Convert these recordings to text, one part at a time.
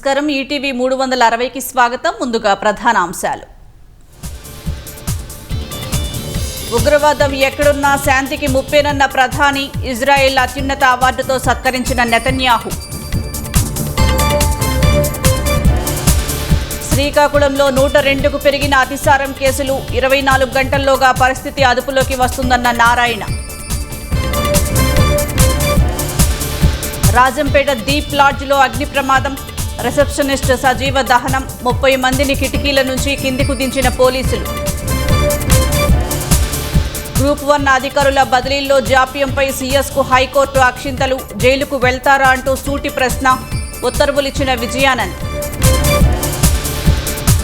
నమస్కారం ఈటీవీ 360కి స్వాగతం. ముందుగా ప్రధాన అంశాలు. ఉగ్రవాదం ఎక్కడున్నా శాంతికి ముప్పేనన్న ప్రధాని, ఇజ్రాయెల్ అత్యున్నత అవార్డుతో సత్కరించిన నెతన్యాహు. శ్రీకాకుళంలో 102కు పెరిగిన అతిసారం కేసులు, 24 గంటల్లోగా పరిస్థితి అదుపులోకి వస్తుందన్న నారాయణ. రాజంపేట దీప్ లాడ్జ్లో అగ్ని ప్రమాదం, రిసెప్షనిస్ట్ సజీవ దహనం, 30 మందిని కిటికీల నుంచి కిందికి దించిన పోలీసులు. గ్రూప్ 1 అధికారుల బదిలీల్లో జాప్యంపై సీఎస్కు హైకోర్టు అక్షింతలు, జైలుకు వెళ్తారా అంటూ సూటి ప్రశ్న, ఉత్తర్వులిచ్చిన విజయానంద్.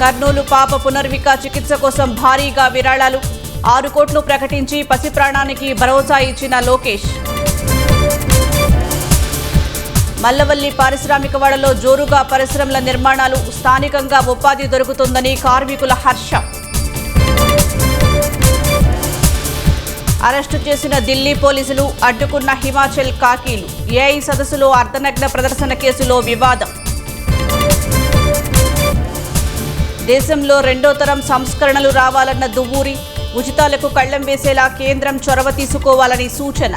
కర్నూలు పాప పునర్విక చికిత్స కోసం భారీగా విరాళాలు, 6 కోట్లు ప్రకటించి పసి ప్రాణానికి భరోసా ఇచ్చిన లోకేష్. మల్లవల్లి పారిశ్రామికవాడలో జోరుగా పరిశ్రమల నిర్మాణాలు, స్థానికంగా ఉపాధి దొరుకుతుందని కార్మికుల హర్షం. అరెస్టు చేసిన ఢిల్లీ పోలీసులు, అడ్డుకున్న హిమాచల్ కాకీలు. ఏఐ సదస్సులో అర్ధనగ్న ప్రదర్శన కేసులో వివాదం. దేశంలో 2వ తరం సంస్కరణలు రావాలన్న దువ్వూరి, ఉచితాలకు కళ్లెం వేసేలా కేంద్రం చొరవ తీసుకోవాలని సూచన.